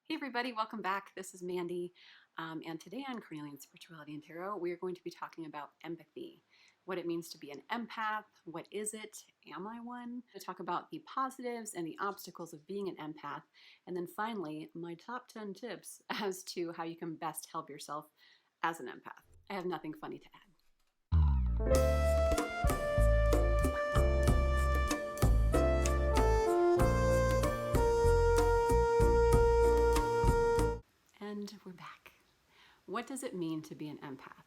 Hey everybody, welcome back. This is Mandy, and today on Carnelian Spirituality and Tarot, we are going to be talking about empathy, what it means to be an empath, what is it, am I one? To talk about the positives and the obstacles of being an empath, and then finally, my top 10 tips as to how you can best help yourself as an empath. I have nothing funny to add. And we're back. What does it mean to be an empath?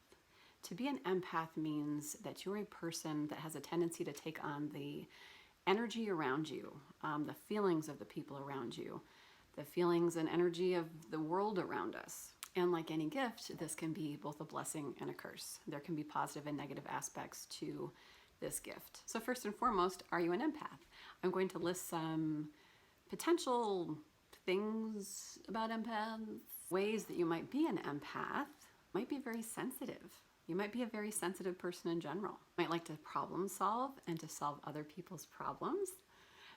To be an empath means that you're a person that has a tendency to take on the energy around you, the feelings of the people around you, the feelings and energy of the world around us. And like any gift, this can be both a blessing and a curse. There can be positive and negative aspects to this gift. So first and foremost, are you an empath? I'm going to list some potential things about empaths. Ways that you might be an empath might be very sensitive. You might be a very sensitive person in general. You might like to problem solve and to solve other people's problems.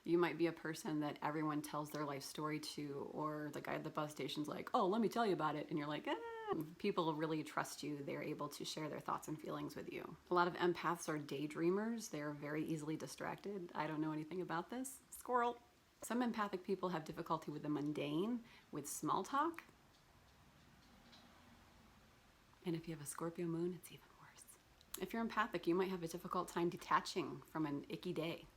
You might be a person that everyone tells their life story to, or the guy at the bus station's like, oh, let me tell you about it. And you're like, ah. People really trust you. They're able to share their thoughts and feelings with you. A lot of empaths are daydreamers. They're very easily distracted. I don't know anything about this. Squirrel. Some empathic people have difficulty with the mundane, with small talk. And if you have a Scorpio moon, it's even worse. If you're empathic, you might have a difficult time detaching from an icky day.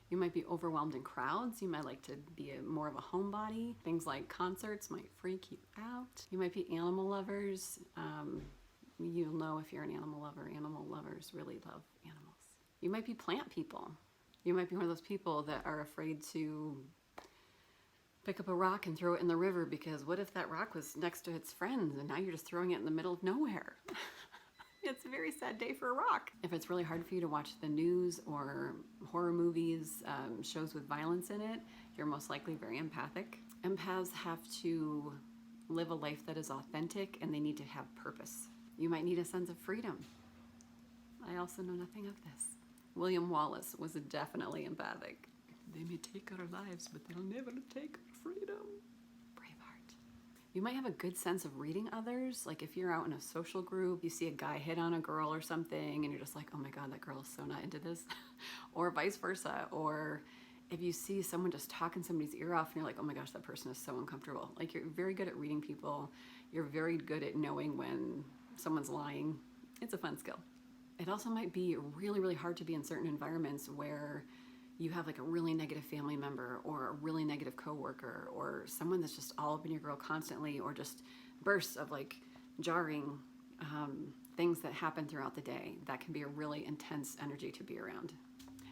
You might be overwhelmed in crowds. You might like to be more of a homebody. Things like concerts might freak you out. You might be animal lovers. You'll know if you're an animal lover. Animal lovers really love animals. You might be plant people. You might be one of those people that are afraid to pick up a rock and throw it in the river because what if that rock was next to its friends and now you're just throwing it in the middle of nowhere? It's a very sad day for a rock. If it's really hard for you to watch the news or horror movies, shows with violence in it, you're most likely very empathic. Empaths have to live a life that is authentic and they need to have purpose. You might need a sense of freedom. I also know nothing of this. William Wallace was definitely empathic. They may take our lives, but they'll never take our freedom. Braveheart. You might have a good sense of reading others. Like if you're out in a social group, you see a guy hit on a girl or something, and you're just like, oh my God, that girl is so not into this. Or vice versa. Or if you see someone just talking somebody's ear off, and you're like, oh my gosh, that person is so uncomfortable. Like you're very good at reading people. You're very good at knowing when someone's lying. It's a fun skill. It also might be really, really hard to be in certain environments where you have like a really negative family member or a really negative coworker or someone that's just all up in your grill constantly, or just bursts of like jarring things that happen throughout the day. That can be a really intense energy to be around.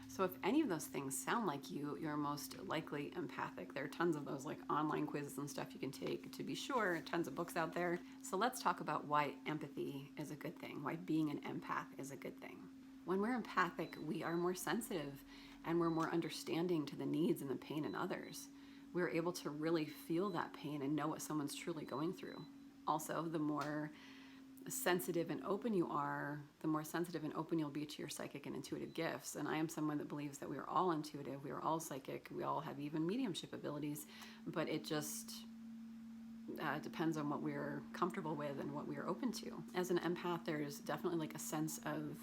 So if any of those things sound like you, you're most likely empathic. There are tons of those like online quizzes and stuff you can take to be sure, tons of books out there. So let's talk about why empathy is a good thing, why being an empath is a good thing. When we're empathic, we are more sensitive and we're more understanding to the needs and the pain in others. We're able to really feel that pain and know what someone's truly going through. Also, the more sensitive and open you are, the more sensitive and open you'll be to your psychic and intuitive gifts. And I am someone that believes that we are all intuitive, we are all psychic, we all have even mediumship abilities, but it just depends on what we're comfortable with and what we are open to. As an empath, there's definitely like a sense of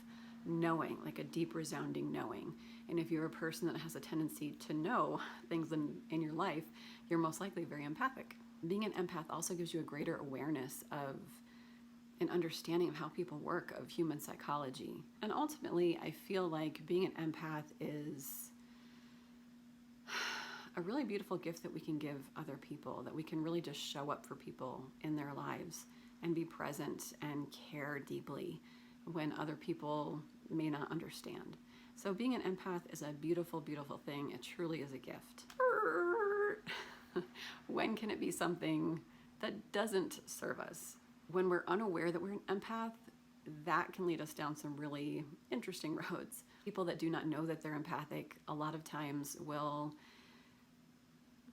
knowing, like a deep resounding knowing. And if you're a person that has a tendency to know things in your life, you're most likely very empathic. Being an empath also gives you a greater awareness of an understanding of how people work, of human psychology. And ultimately, I feel like being an empath is a really beautiful gift that we can give other people, that we can really just show up for people in their lives and be present and care deeply when other people may not understand. So being an empath is a beautiful, beautiful thing. It truly is a gift. When can it be something that doesn't serve us? When we're unaware that we're an empath, that can lead us down some really interesting roads. People that do not know that they're empathic a lot of times will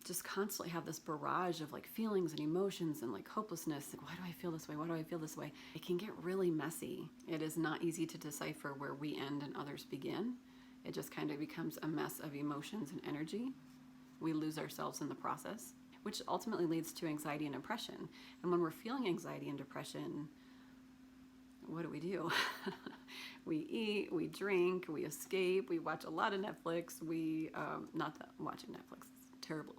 just constantly have this barrage of like feelings and emotions and like hopelessness. Like, why do I feel this way? Why do I feel this way? It can get really messy. It is not easy to decipher where we end and others begin. It just kind of becomes a mess of emotions and energy. We lose ourselves in the process. which ultimately leads to anxiety and depression. And when we're feeling anxiety and depression, what do? We eat, we drink, we escape, we watch a lot of Netflix. Not that watching Netflix is terrible,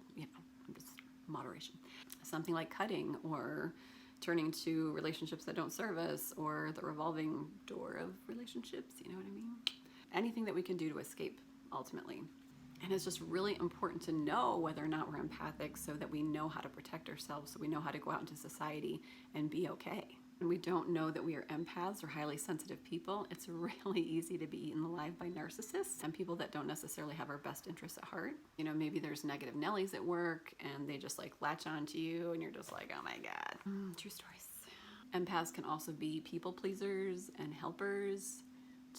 just moderation. Something like cutting or turning to relationships that don't serve us, or the revolving door of relationships, you know what I mean? Anything that we can do to escape, ultimately. And it's just really important to know whether or not we're empathic so that we know how to protect ourselves, so we know how to go out into society and be okay. When we don't know that we are empaths or highly sensitive people, it's really easy to be eaten alive by narcissists and people that don't necessarily have our best interests at heart. Maybe there's negative Nellies at work and they just like latch onto you and you're just like, oh my God. True stories. Empaths can also be people pleasers and helpers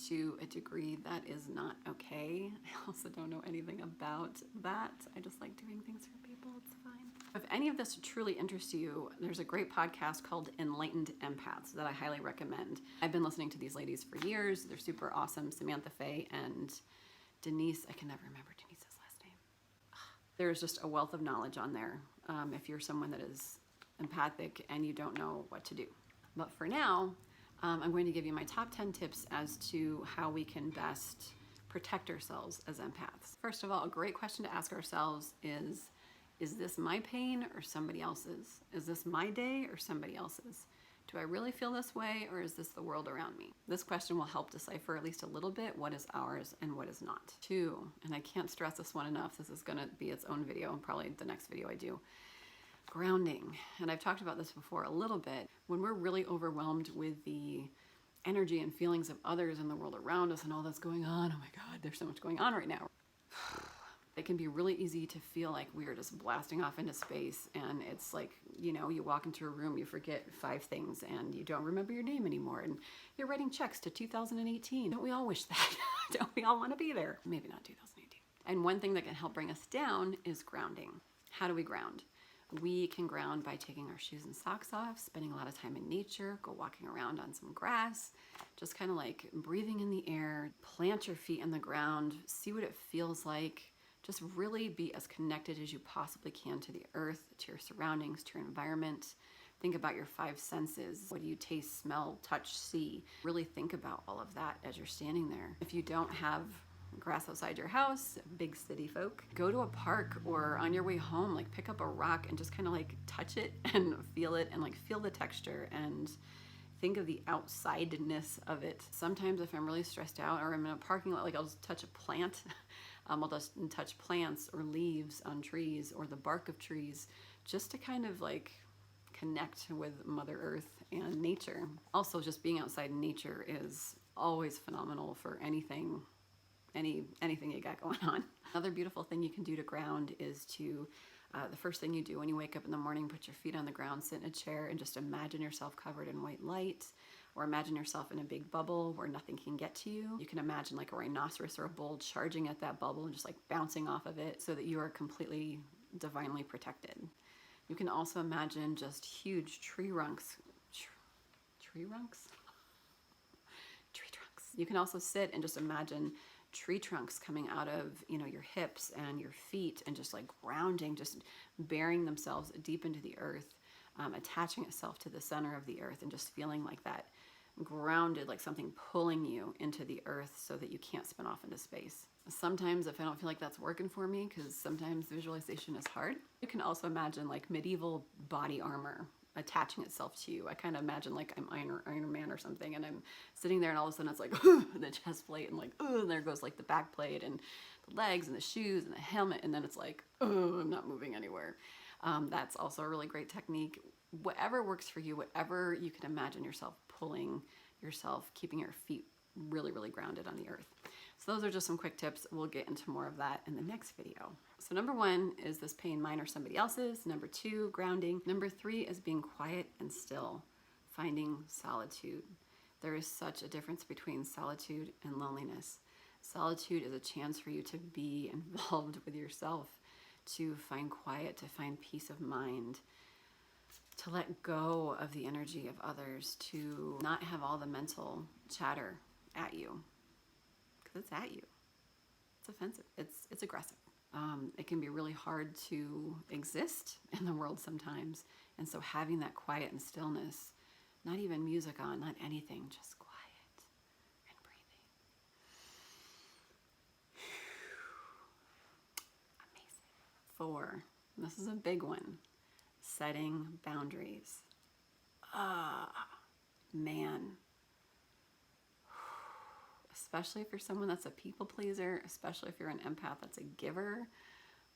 to a degree that is not okay. I also don't know anything about that. I just like doing things for people. It's fine. If any of this truly interests you, there's a great podcast called Enlightened Empaths that I highly recommend. I've been listening to these ladies for years. They're super awesome. Samantha Faye and Denise. I can never remember Denise's last name. There's just a wealth of knowledge on there if you're someone that is empathic and you don't know what to do. But for now, I'm going to give you my top 10 tips as to how we can best protect ourselves as empaths. First of all, a great question to ask ourselves is this my pain or somebody else's? Is this my day or somebody else's? Do I really feel this way, or is this the world around me? This question will help decipher at least a little bit what is ours and what is not. 2, and I can't stress this one enough, this is gonna be its own video and probably the next video I do. Grounding. And I've talked about this before a little bit. When we're really overwhelmed with the energy and feelings of others in the world around us and all that's going on, oh my God, there's so much going on right now. It can be really easy to feel like we are just blasting off into space, and it's like, you walk into a room, you forget 5 things, and you don't remember your name anymore, and you're writing checks to 2018. Don't we all wish that? Don't we all want to be there? Maybe not 2018. And one thing that can help bring us down is grounding. How do we ground? We can ground by taking our shoes and socks off, spending a lot of time in nature, go walking around on some grass, just kind of like breathing in the air, plant your feet in the ground, see what it feels like. Just really be as connected as you possibly can to the earth, to your surroundings, to your environment. Think about your 5 senses. What do you taste, smell, touch, see? Really think about all of that as you're standing there. If you don't have grass outside your house, big city folk, go to a park or on your way home, like pick up a rock and just kind of like touch it and feel it and like feel the texture and think of the outsideness of it. Sometimes if I'm really stressed out or I'm in a parking lot, like I'll just touch a plant. I'll just touch plants or leaves on trees or the bark of trees just to kind of like connect with Mother Earth and nature. Also, just being outside in nature is always phenomenal for anything you got going on. Another beautiful thing you can do to ground is to, the first thing you do when you wake up in the morning, put your feet on the ground, sit in a chair, and just imagine yourself covered in white light, or imagine yourself in a big bubble where nothing can get to you. You can imagine like a rhinoceros or a bull charging at that bubble and just like bouncing off of it so that you are completely divinely protected. You can also imagine just huge tree trunks. You can also sit and just imagine tree trunks coming out of your hips and your feet and just like grounding, just burying themselves deep into the earth, attaching itself to the center of the earth and just feeling like that grounded, like something pulling you into the earth so that you can't spin off into space. Sometimes if I don't feel like that's working for me, because sometimes visualization is hard, you can also imagine like medieval body armor attaching itself to you. I kind of imagine like I'm Iron Man or something, and I'm sitting there and all of a sudden it's like the chest plate and like and there goes like the back plate and the legs and the shoes and the helmet, and then it's like I'm not moving anywhere. That's also a really great technique. Whatever works for you, whatever you can imagine yourself pulling yourself, keeping your feet really, really grounded on the earth. So those are just some quick tips. We'll get into more of that in the next video. So number 1 is this pain mine or somebody else's. Number 2, grounding. Number 3 is being quiet and still, finding solitude. There is such a difference between solitude and loneliness. Solitude is a chance for you to be involved with yourself, to find quiet, to find peace of mind, to let go of the energy of others, to not have all the mental chatter at you, because it's at you. It's offensive. It's aggressive. It can be really hard to exist in the world sometimes. And so having that quiet and stillness, not even music on, not anything, just quiet and breathing. Amazing. 4, this is a big one, setting boundaries. Man. Especially if you're someone that's a people pleaser, especially if you're an empath that's a giver.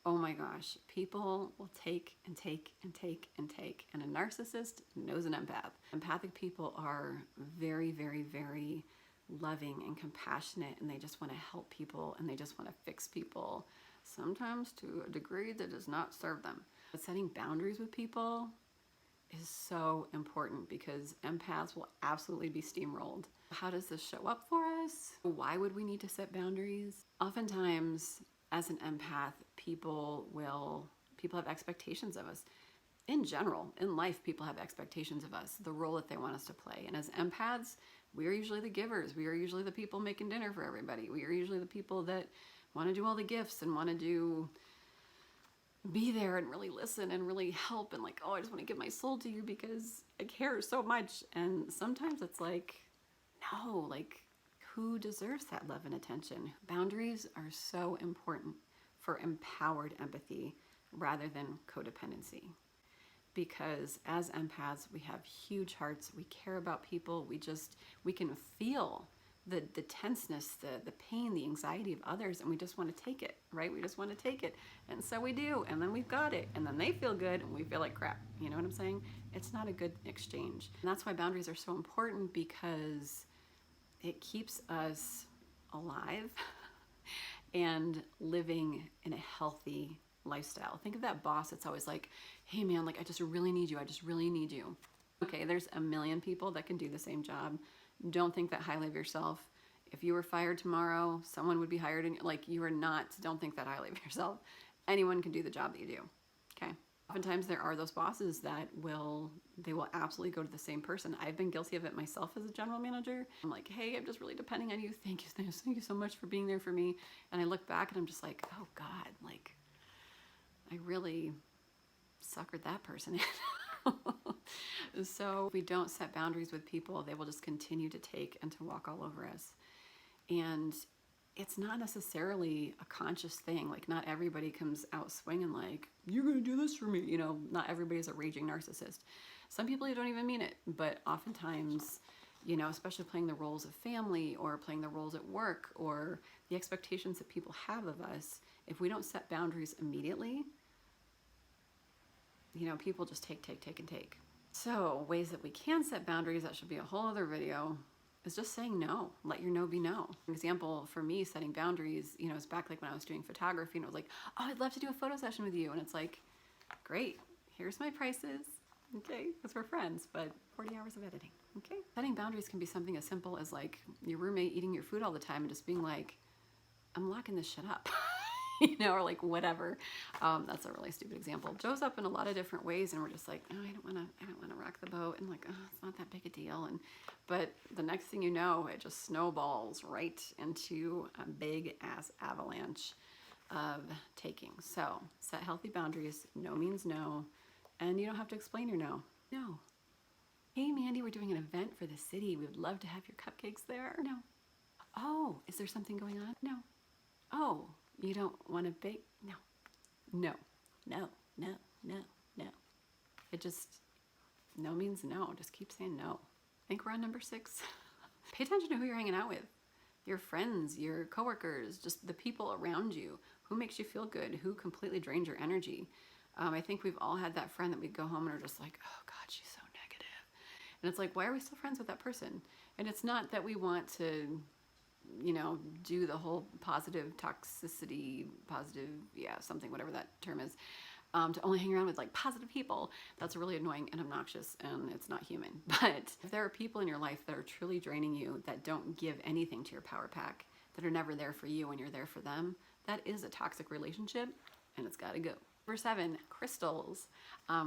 Oh my gosh, people will take and take and take and take, and a narcissist knows an empath. Empathic people are very, very, very loving and compassionate, and they just want to help people, and they just want to fix people, sometimes to a degree that does not serve them. But setting boundaries with people is so important because empaths will absolutely be steamrolled. How does this show up for us? Why would we need to set boundaries? Oftentimes, as an empath, people have expectations of us. In general, in life, people have expectations of us, the role that they want us to play. And as empaths, we are usually the givers. We are usually the people making dinner for everybody. We are usually the people that want to do all the gifts and want to be there and really listen and really help and like, oh, I just want to give my soul to you because I care so much. And sometimes it's like, no, like, who deserves that love and attention? Boundaries are so important for empowered empathy rather than codependency. Because as empaths, we have huge hearts. We care about people. We can feel the tenseness, the pain, the anxiety of others, and we just want to take it, right? We just want to take it. And so we do, and then we've got it, and then they feel good, and we feel like crap. You know what I'm saying? It's not a good exchange. And that's why boundaries are so important, because it keeps us alive and living in a healthy lifestyle. Think of that boss that's always like, hey man, like I just really need you. I just really need you. Okay, there's a million people that can do the same job. Don't think that highly of yourself. If you were fired tomorrow, someone would be hired, and like you are not. Don't think that highly of yourself. Anyone can do the job that you do. Okay. Oftentimes there are those bosses that will absolutely go to the same person. I've been guilty of it myself as a general manager. I'm like, hey, I'm just really depending on you. Thank you so much for being there for me. And I look back and I'm just like, oh God, like I really suckered that person in. So if we don't set boundaries with people, they will just continue to take and to walk all over us. And it's not necessarily a conscious thing. Like not everybody comes out swinging like, you're going to do this for me. You know, not everybody is a raging narcissist. Some people, you don't even mean it. But oftentimes, you know, especially playing the roles of family or playing the roles at work or the expectations that people have of us, if we don't set boundaries immediately, you know, people just take and take. So ways that we can set boundaries, that should be a whole other video, is just saying no. Let your no be no. An example for me setting boundaries, you know, is back like when I was doing photography and I was like, oh, I'd love to do a photo session with you. And it's like, great, here's my prices. Okay, because we're friends, but 40 hours of editing. Okay. Setting boundaries can be something as simple as like your roommate eating your food all the time and just being like, I'm locking this shit up. You know, or like whatever. That's a really stupid example. It shows up in a lot of different ways, and we're just like, oh, I don't want to rock the boat, and like, oh, it's not that big a deal. But the next thing you know, it just snowballs right into a big ass avalanche of taking. So set healthy boundaries. No means no, and you don't have to explain your no. No. Hey, Mandy, we're doing an event for the city. We would love to have your cupcakes there. No. Oh, is there something going on? No. Oh. You don't want to bake? No. No. No. No. No. No. It just, no means no. Just keep saying no. I think we're on number 6. Pay attention to who you're hanging out with. Your friends, your coworkers, just the people around you. Who makes you feel good? Who completely drains your energy? I think we've all had that friend that we'd go home and are just like, oh God, she's so negative. And it's like, why are we still friends with that person? And it's not that we want to, you know, do the whole positive toxicity, something, whatever that term is, to only hang around with like positive people. That's really annoying and obnoxious, and it's not human. But if there are people in your life that are truly draining you, that don't give anything to your power pack, that are never there for you when you're there for them, that is a toxic relationship, and it's got to go. Number 7, crystals.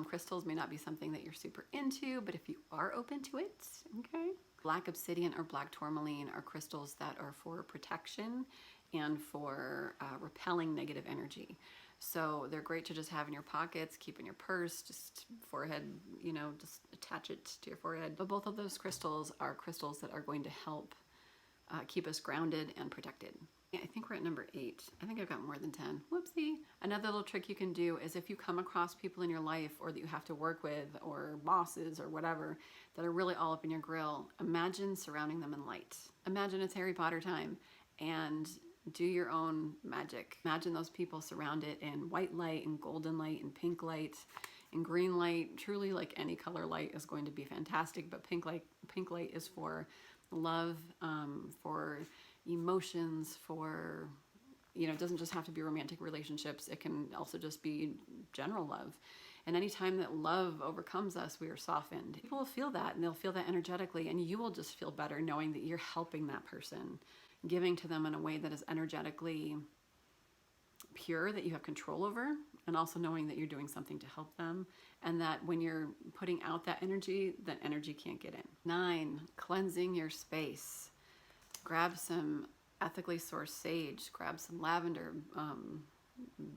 Crystals may not be something that you're super into, but if you are open to it, okay. Black obsidian or black tourmaline are crystals that are for protection and for repelling negative energy. So they're great to just have in your pockets, keep in your purse, just forehead, you know, just attach it to your forehead. But both of those crystals are crystals that are going to help keep us grounded and protected. I think we're at number 8. I think I've got more than 10. Whoopsie. Another little trick you can do is if you come across people in your life or that you have to work with or bosses or whatever that are really all up in your grill, imagine surrounding them in light. Imagine it's Harry Potter time and do your own magic. Imagine those people surrounded in white light and golden light and pink light and green light. Truly, like any color light is going to be fantastic, but pink light is for love, for emotions, for, you know, it doesn't just have to be romantic relationships. It can also just be general love. And anytime that love overcomes us, we are softened. People will feel that, and they'll feel that energetically, and you will just feel better knowing that you're helping that person, giving to them in a way that is energetically pure, that you have control over, and also knowing that you're doing something to help them, and that when you're putting out that energy can't get in. 9, cleansing your space. Grab some ethically sourced sage, grab some lavender,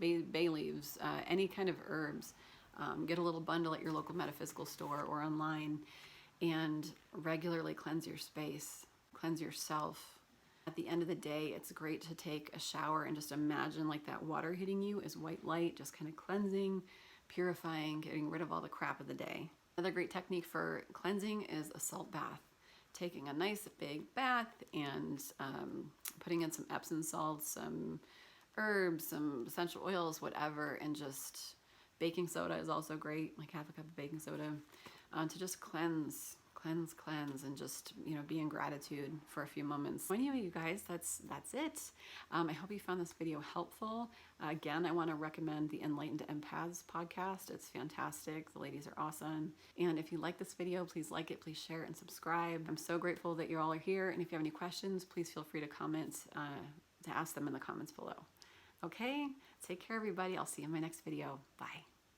bay leaves, any kind of herbs. Get a little bundle at your local metaphysical store or online, and regularly cleanse your space, cleanse yourself. At the end of the day, it's great to take a shower and just imagine like that water hitting you is white light, just kind of cleansing, purifying, getting rid of all the crap of the day. Another great technique for cleansing is a salt bath. Taking a nice big bath and putting in some Epsom salts, some herbs, some essential oils, whatever, and just baking soda is also great, like half a cup of baking soda, to just cleanse, and just, you know, be in gratitude for a few moments. Anyway, you guys, that's it. I hope you found this video helpful. Again, I want to recommend the Enlightened Empaths podcast. It's fantastic. The ladies are awesome. And if you like this video, please like it, please share and subscribe. I'm so grateful that you all are here. And if you have any questions, please feel free to comment, to ask them in the comments below. Okay, take care, everybody. I'll see you in my next video. Bye.